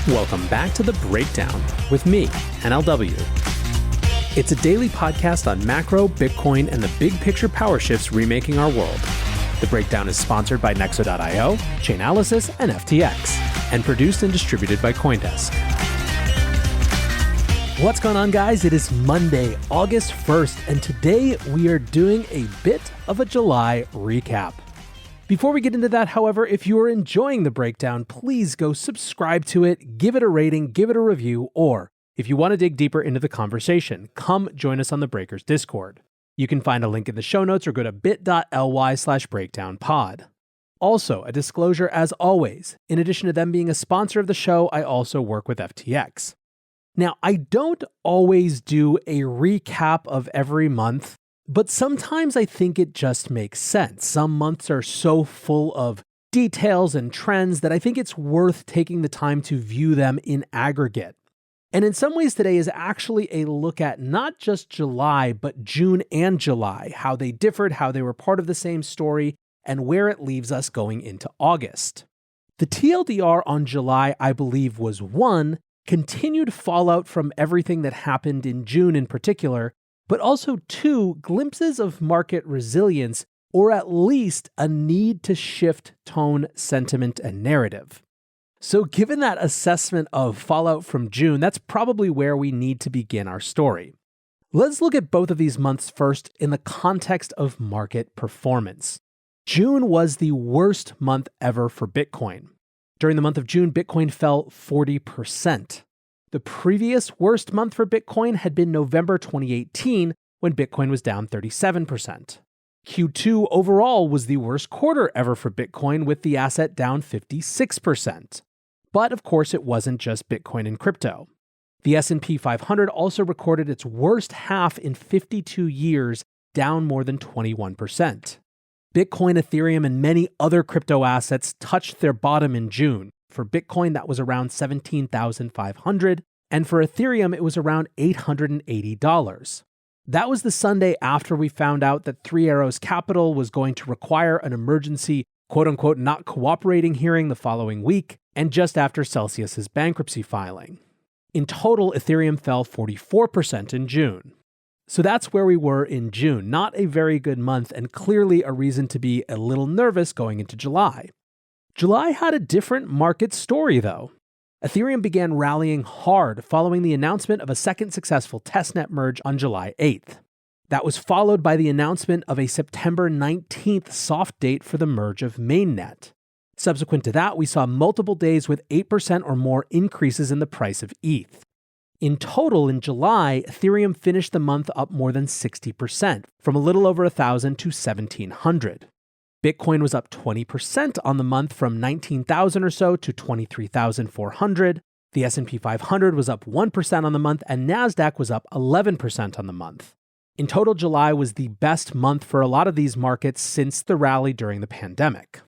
Welcome back to The Breakdown with me, NLW. It's a daily podcast on macro, Bitcoin, and the big picture power shifts remaking our world. The Breakdown is sponsored by Nexo.io, Chainalysis, and FTX, and produced and distributed by CoinDesk. What's going on, guys? It is Monday, August 1st, and today we are doing a bit of a July recap. Before we get into that, however, if you are enjoying The Breakdown, please go subscribe to it, give it a rating, give it a review, or if you want to dig deeper into the conversation, come join us on the Breakers Discord. You can find a link in the show notes or go to bit.ly/breakdownpod. Also, a disclosure as always, in addition to them being a sponsor of the show, I also work with FTX. Now, I don't always do a recap of every month, but sometimes I think it just makes sense. Some months are so full of details and trends that I think it's worth taking the time to view them in aggregate. And in some ways today is actually a look at not just July, but June and July, how they differed, how they were part of the same story, and where it leaves us going into August. The TLDR on July, I believe, was one, continued fallout from everything that happened in June in particular, but also two, glimpses of market resilience, or at least a need to shift tone, sentiment, and narrative. So given that assessment of fallout from June, that's probably where we need to begin our story. Let's look at both of these months first in the context of market performance. June was the worst month ever for Bitcoin. During the month of June, Bitcoin fell 40%. The previous worst month for Bitcoin had been November 2018, when Bitcoin was down 37%. Q2 overall was the worst quarter ever for Bitcoin, with the asset down 56%. But of course, it wasn't just Bitcoin and crypto. The S&P 500 also recorded its worst half in 52 years, down more than 21%. Bitcoin, Ethereum, and many other crypto assets touched their bottom in June. For Bitcoin, that was around $17,500, and for Ethereum, it was around $880. That was the Sunday after we found out that Three Arrows Capital was going to require an emergency, quote-unquote, not cooperating hearing the following week, and just after Celsius's bankruptcy filing. In total, Ethereum fell 44% in June. So that's where we were in June. Not a very good month, and clearly a reason to be a little nervous going into July. July had a different market story, though. Ethereum began rallying hard following the announcement of a second successful testnet merge on July 8th. That was followed by the announcement of a September 19th soft date for the merge of mainnet. Subsequent to that, we saw multiple days with 8% or more increases in the price of ETH. In total, in July, Ethereum finished the month up more than 60%, from a little over 1,000 to 1,700. Bitcoin was up 20% on the month, from 19,000 or so to 23,400. The S&P 500 was up 1% on the month, and NASDAQ was up 11% on the month. In total, July was the best month for a lot of these markets since the rally during the pandemic.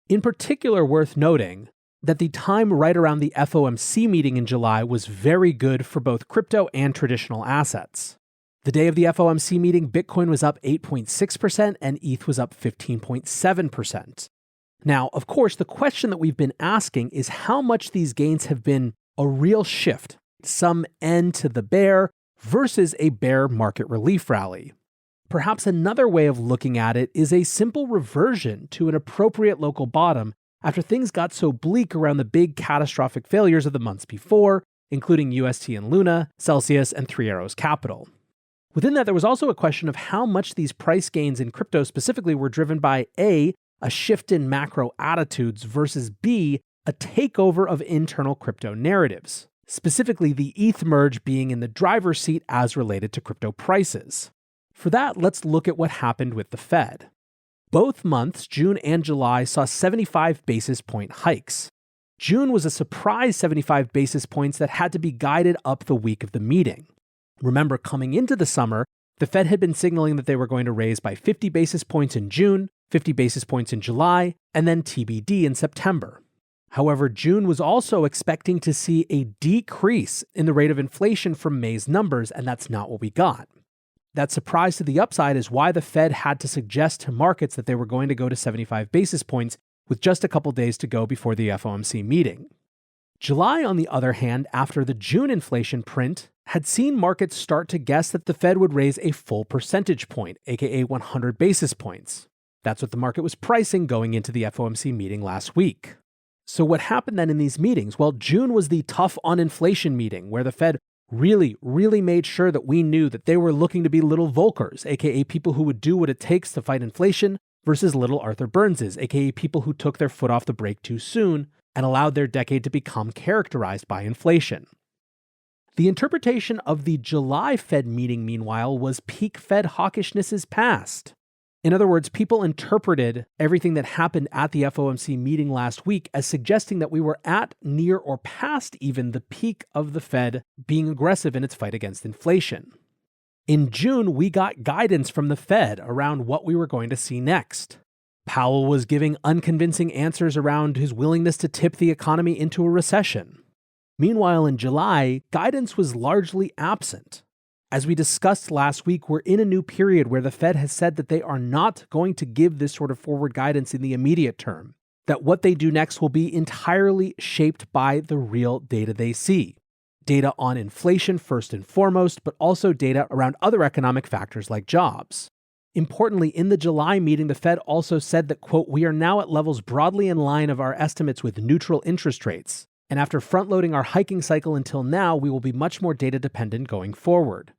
In particular, worth noting that the time right around the FOMC meeting in July was very good for both crypto and traditional assets. The day of the FOMC meeting, Bitcoin was up 8.6% and ETH was up 15.7%. Now, of course, the question that we've been asking is how much these gains have been a real shift, some end to the bear versus a bear market relief rally. Perhaps another way of looking at it is a simple reversion to an appropriate local bottom after things got so bleak around the big catastrophic failures of the months before, including UST and Luna, Celsius, and Three Arrows Capital. Within that, there was also a question of how much these price gains in crypto specifically were driven by A, a shift in macro attitudes, versus B, a takeover of internal crypto narratives, specifically the ETH merge being in the driver's seat as related to crypto prices. For that, let's look at what happened with the Fed. Both months, June and July, saw 75 basis point hikes. June was a surprise 75 basis points that had to be guided up the week of the meeting. Remember, coming into the summer, the Fed had been signaling that they were going to raise by 50 basis points in June, 50 basis points in July, and then TBD in September. However, June was also expecting to see a decrease in the rate of inflation from May's numbers, and that's not what we got. That surprise to the upside is why the Fed had to suggest to markets that they were going to go to 75 basis points with just a couple days to go before the FOMC meeting. July, on the other hand, after the June inflation print, had seen markets start to guess that the Fed would raise a full percentage point, aka 100 basis points. That's what the market was pricing going into the FOMC meeting last week. So what happened then in these meetings? Well, June was the tough on inflation meeting where the Fed really made sure that we knew that they were looking to be little Volckers, aka people who would do what it takes to fight inflation, versus little Arthur Burnses, aka people who took their foot off the brake too soon and allowed their decade to become characterized by inflation. The interpretation of the July Fed meeting, meanwhile, was peak Fed hawkishness is past. In other words, people interpreted everything that happened at the FOMC meeting last week as suggesting that we were at, near, or past even the peak of the Fed being aggressive in its fight against inflation. In June, we got guidance from the Fed around what we were going to see next. Powell was giving unconvincing answers around his willingness to tip the economy into a recession. Meanwhile, in July, guidance was largely absent. As we discussed last week, we're in a new period where the Fed has said that they are not going to give this sort of forward guidance in the immediate term, that what they do next will be entirely shaped by the real data they see. Data on inflation first and foremost, but also data around other economic factors like jobs. Importantly, in the July meeting, the Fed also said that, quote, we are now at levels broadly in line of our estimates with neutral interest rates. And after front-loading our hiking cycle until now, we will be much more data-dependent going forward.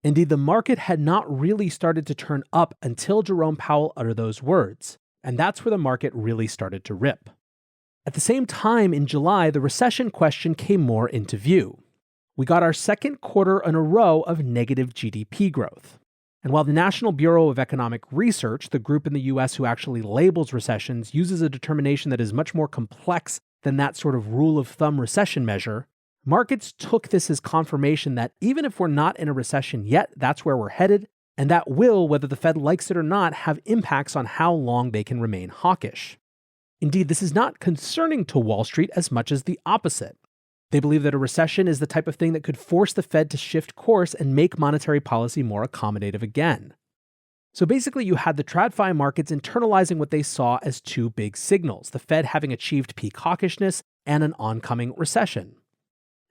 Indeed, the market had not really started to turn up until Jerome Powell uttered those words, and that's where the market really started to rip. At the same time, in July, the recession question came more into view. We got our second quarter in a row of negative GDP growth. And while the National Bureau of Economic Research, the group in the US who actually labels recessions, uses a determination that is much more complex than that sort of rule of thumb recession measure, markets took this as confirmation that even if we're not in a recession yet, that's where we're headed, and that will, whether the Fed likes it or not, have impacts on how long they can remain hawkish. Indeed, this is not concerning to Wall Street as much as the opposite. They believe that a recession is the type of thing that could force the Fed to shift course and make monetary policy more accommodative again. So basically, you had the TradFi markets internalizing what they saw as two big signals, the Fed having achieved peak hawkishness and an oncoming recession.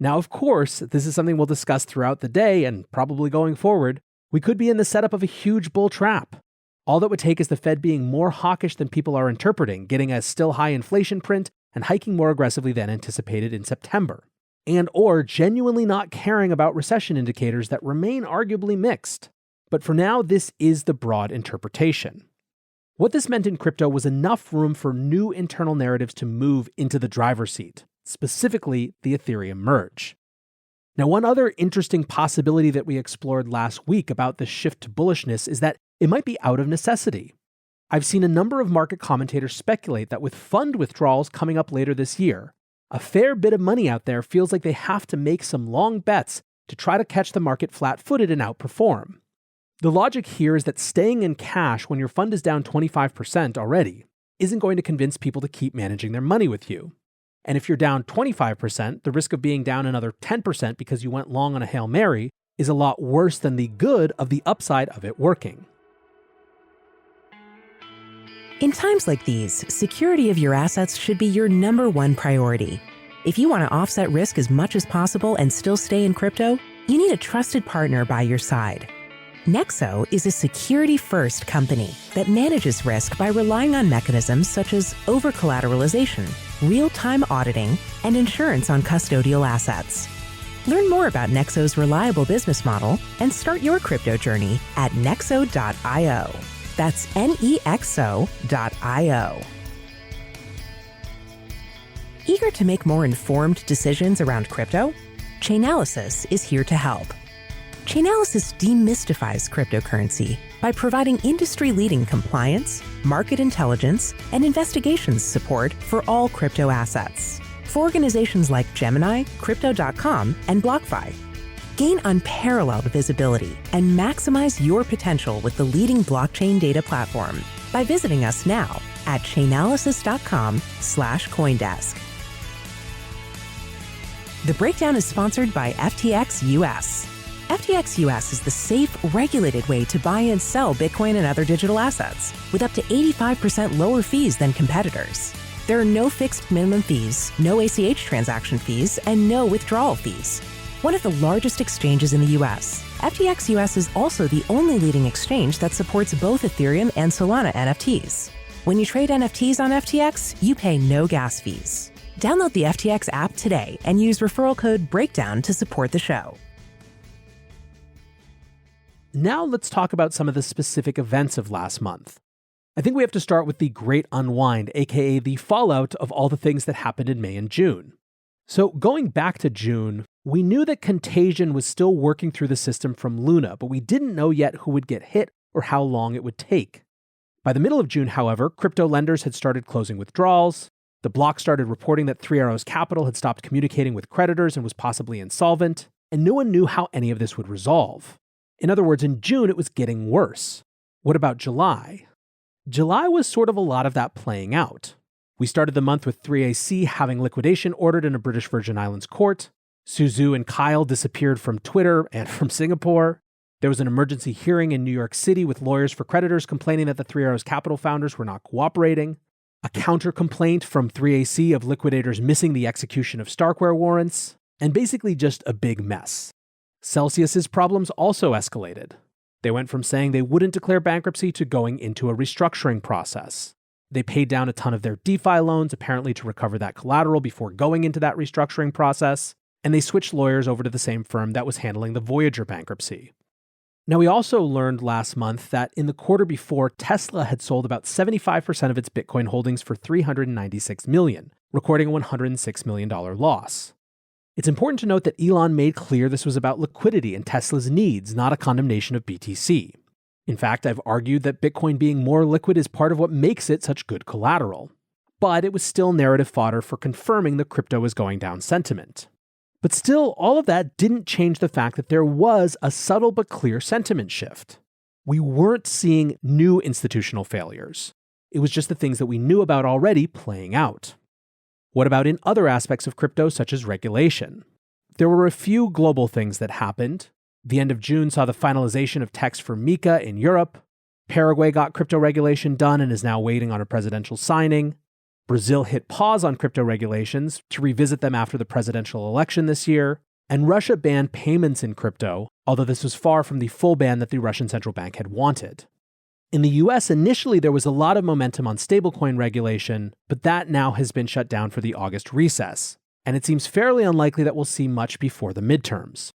Now, of course, this is something we'll discuss throughout the day and probably going forward. We could be in the setup of a huge bull trap. All that would take is the Fed being more hawkish than people are interpreting, getting a still high inflation print, and hiking more aggressively than anticipated in September. And or genuinely not caring about recession indicators that remain arguably mixed. But for now, this is the broad interpretation. What this meant in crypto was enough room for new internal narratives to move into the driver's seat, specifically the Ethereum merge. Now, one other interesting possibility that we explored last week about the shift to bullishness is that it might be out of necessity. I've seen a number of market commentators speculate that with fund withdrawals coming up later this year, a fair bit of money out there feels like they have to make some long bets to try to catch the market flat-footed and outperform. The logic here is that staying in cash when your fund is down 25% already isn't going to convince people to keep managing their money with you. And if you're down 25%, the risk of being down another 10% because you went long on a Hail Mary is a lot worse than the good of the upside of it working. In times like these, security of your assets should be your number one priority. If you want to offset risk as much as possible and still stay in crypto, you need a trusted partner by your side. Nexo is a security-first company that manages risk by relying on mechanisms such as over-collateralization, real-time auditing, and insurance on custodial assets. Learn more about Nexo's reliable business model and start your crypto journey at nexo.io. That's nexo.io. Eager to make more informed decisions around crypto? Chainalysis is here to help. Chainalysis demystifies cryptocurrency by providing industry-leading compliance, market intelligence, and investigations support for all crypto assets. For organizations like Gemini, Crypto.com, and BlockFi. Gain unparalleled visibility and maximize your potential with the leading blockchain data platform by visiting us now at chainalysis.com/Coindesk. The breakdown is sponsored by FTX US. FTX US is the safe, regulated way to buy and sell Bitcoin and other digital assets, with up to 85% lower fees than competitors. There are no fixed minimum fees, no ACH transaction fees, and no withdrawal fees. One of the largest exchanges in the US, FTX US is also the only leading exchange that supports both Ethereum and Solana NFTs. When you trade NFTs on FTX, you pay no gas fees. Download the FTX app today and use referral code BREAKDOWN to support the show. Now let's talk about some of the specific events of last month. I think we have to start with the Great Unwind, aka the fallout of all the things that happened in May and June. So going back to June, we knew that contagion was still working through the system from Luna, but we didn't know yet who would get hit or how long it would take. By the middle of June, however, crypto lenders had started closing withdrawals. The block started reporting that Three Arrows Capital had stopped communicating with creditors and was possibly insolvent, and no one knew how any of this would resolve. In other words, in June, it was getting worse. What about July? July was sort of a lot of that playing out. We started the month with 3AC having liquidation ordered in a British Virgin Islands court. Suzu and Kyle disappeared from Twitter and from Singapore. There was an emergency hearing in New York City with lawyers for creditors complaining that the Three Arrows Capital founders were not cooperating. A counter-complaint from 3AC of liquidators missing the execution of Starkware warrants. And basically just a big mess. Celsius's problems also escalated. They went from saying they wouldn't declare bankruptcy to going into a restructuring process. They paid down a ton of their DeFi loans, apparently to recover that collateral before going into that restructuring process, and they switched lawyers over to the same firm that was handling the Voyager bankruptcy. Now, we also learned last month that in the quarter before, Tesla had sold about 75% of its Bitcoin holdings for $396 million, recording a $106 million loss. It's important to note that Elon made clear this was about liquidity and Tesla's needs, not a condemnation of BTC. In fact, I've argued that Bitcoin being more liquid is part of what makes it such good collateral. But it was still narrative fodder for confirming the crypto was going down sentiment. But still, all of that didn't change the fact that there was a subtle but clear sentiment shift. We weren't seeing new institutional failures. It was just the things that we knew about already playing out. What about in other aspects of crypto, such as regulation? There were a few global things that happened. The end of June saw the finalization of text for MiCA in Europe. Paraguay got crypto regulation done and is now waiting on a presidential signing. Brazil hit pause on crypto regulations to revisit them after the presidential election this year. And Russia banned payments in crypto, although this was far from the full ban that the Russian central bank had wanted. In the US, initially there was a lot of momentum on stablecoin regulation, but that now has been shut down for the August recess, and it seems fairly unlikely that we'll see much before the midterms.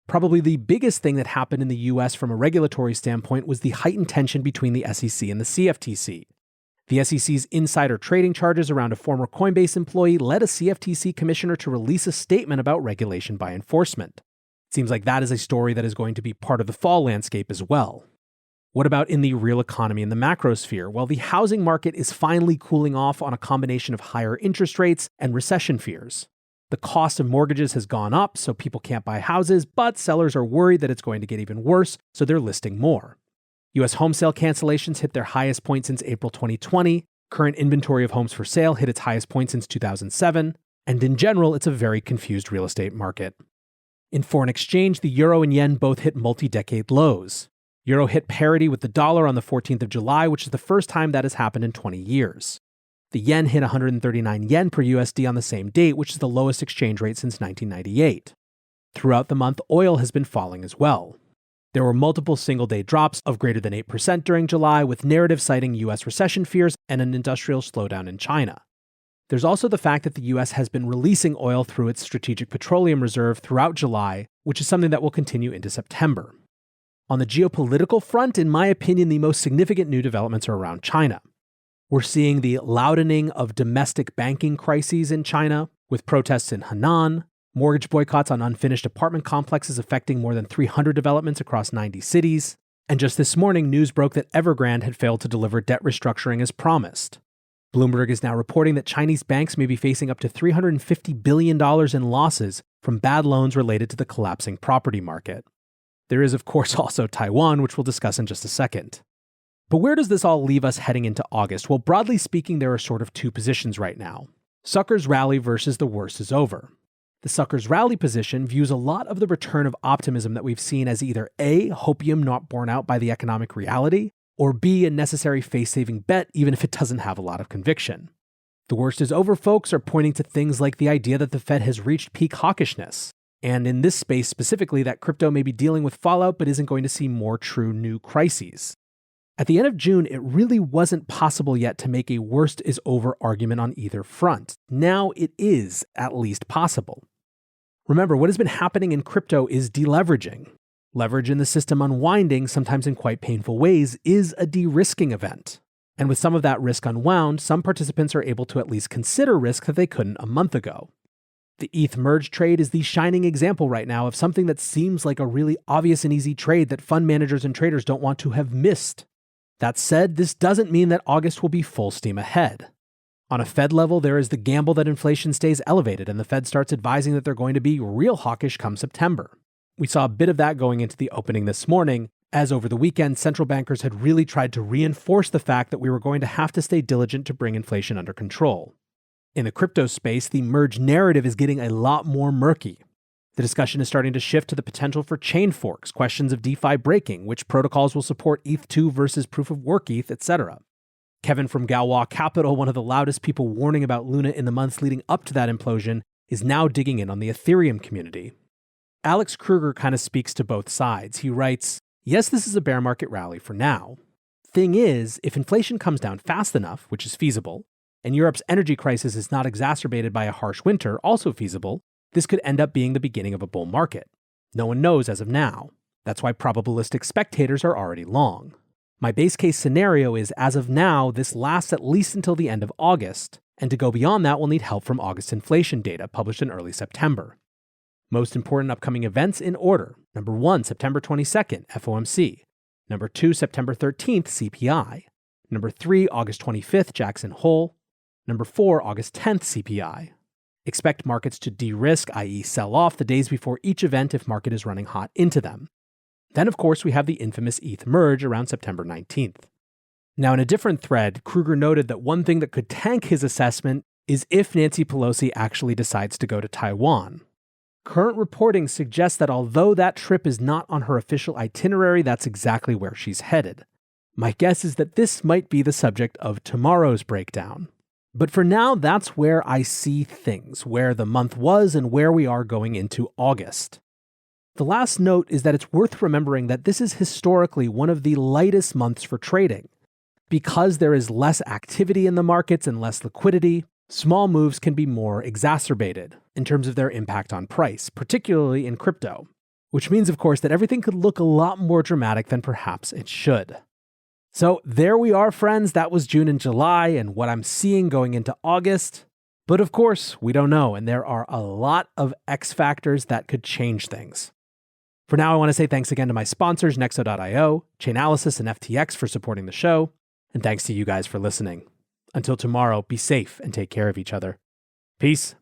Probably the biggest thing that happened in the US from a regulatory standpoint was the heightened tension between the SEC and the CFTC. The SEC's insider trading charges around a former Coinbase employee led a CFTC commissioner to release a statement about regulation by enforcement. It seems like that is a story that is going to be part of the fall landscape as well. What about in the real economy and the macro sphere? Well, the housing market is finally cooling off on a combination of higher interest rates and recession fears. The cost of mortgages has gone up, so people can't buy houses, but sellers are worried that it's going to get even worse, so they're listing more. U.S. home sale cancellations hit their highest point since April 2020. Current inventory of homes for sale hit its highest point since 2007. And in general, it's a very confused real estate market. In foreign exchange, the euro and yen both hit multi-decade lows. Euro hit parity with the dollar on the 14th of July, which is the first time that has happened in 20 years. The yen hit 139 yen per USD on the same date, which is the lowest exchange rate since 1998. Throughout the month, oil has been falling as well. There were multiple single-day drops of greater than 8% during July, with narratives citing US recession fears and an industrial slowdown in China. There's also the fact that the US has been releasing oil through its Strategic Petroleum Reserve throughout July, which is something that will continue into September. On the geopolitical front, in my opinion, the most significant new developments are around China. We're seeing the loudening of domestic banking crises in China, with protests in Henan, mortgage boycotts on unfinished apartment complexes affecting more than 300 developments across 90 cities, and just this morning, news broke that Evergrande had failed to deliver debt restructuring as promised. Bloomberg is now reporting that Chinese banks may be facing up to $350 billion in losses from bad loans related to the collapsing property market. There is, of course, also Taiwan, which we'll discuss in just a second. But where does this all leave us heading into August? Well, broadly speaking, there are sort of two positions right now. Suckers rally versus the worst is over. The suckers rally position views a lot of the return of optimism that we've seen as either A, hopium not borne out by the economic reality, or B, a necessary face-saving bet even if it doesn't have a lot of conviction. The worst is over folks are pointing to things like the idea that the Fed has reached peak hawkishness, and in this space specifically that crypto may be dealing with fallout but isn't going to see more true new crises. At the end of June, it really wasn't possible yet to make a worst is over argument on either front. Now it is at least possible. Remember, what has been happening in crypto is deleveraging. Leverage in the system unwinding, sometimes in quite painful ways, is a de-risking event. And with some of that risk unwound, some participants are able to at least consider risk that they couldn't a month ago. The ETH merge trade is the shining example right now of something that seems like a really obvious and easy trade that fund managers and traders don't want to have missed. That said, this doesn't mean that August will be full steam ahead. On a Fed level, there is the gamble that inflation stays elevated and the Fed starts advising that they're going to be real hawkish come September. We saw a bit of that going into the opening this morning, as over the weekend, central bankers had really tried to reinforce the fact that we were going to have to stay diligent to bring inflation under control. In the crypto space, the merge narrative is getting a lot more murky. The discussion is starting to shift to the potential for chain forks, questions of DeFi breaking, which protocols will support ETH2 versus proof of work ETH, etc. Kevin from Galois Capital, one of the loudest people warning about Luna in the months leading up to that implosion, is now digging in on the Ethereum community. Alex Kruger kind of speaks to both sides. He writes, yes, this is a bear market rally for now. Thing is, if inflation comes down fast enough, which is feasible, and Europe's energy crisis is not exacerbated by a harsh winter, also feasible, this could end up being the beginning of a bull market. No one knows as of now. That's why probabilistic spectators are already long. My base case scenario is, as of now, this lasts at least until the end of August, and to go beyond that, we'll need help from August inflation data published in early September. Most important upcoming events in order. Number 1, September 22nd, FOMC. Number 2, September 13th, CPI. Number 3, August 25th, Jackson Hole. Number 4, August 10th, CPI. Expect markets to de-risk, i.e. sell off the days before each event if market is running hot into them. Then, of course, we have the infamous ETH merge around September 19th. Now, in a different thread, Kruger noted that one thing that could tank his assessment is if Nancy Pelosi actually decides to go to Taiwan. Current reporting suggests that although that trip is not on her official itinerary, that's exactly where she's headed. My guess is that this might be the subject of tomorrow's breakdown. But for now, that's where I see things, where the month was and where we are going into August. The last note is that it's worth remembering that this is historically one of the lightest months for trading. Because there is less activity in the markets and less liquidity, small moves can be more exacerbated in terms of their impact on price, particularly in crypto, which means, of course, that everything could look a lot more dramatic than perhaps it should. So there we are, friends. That was June and July and what I'm seeing going into August. But of course, we don't know, and there are a lot of X factors that could change things. For now, I want to say thanks again to my sponsors, Nexo.io, Chainalysis, and FTX for supporting the show, and thanks to you guys for listening. Until tomorrow, be safe and take care of each other. Peace.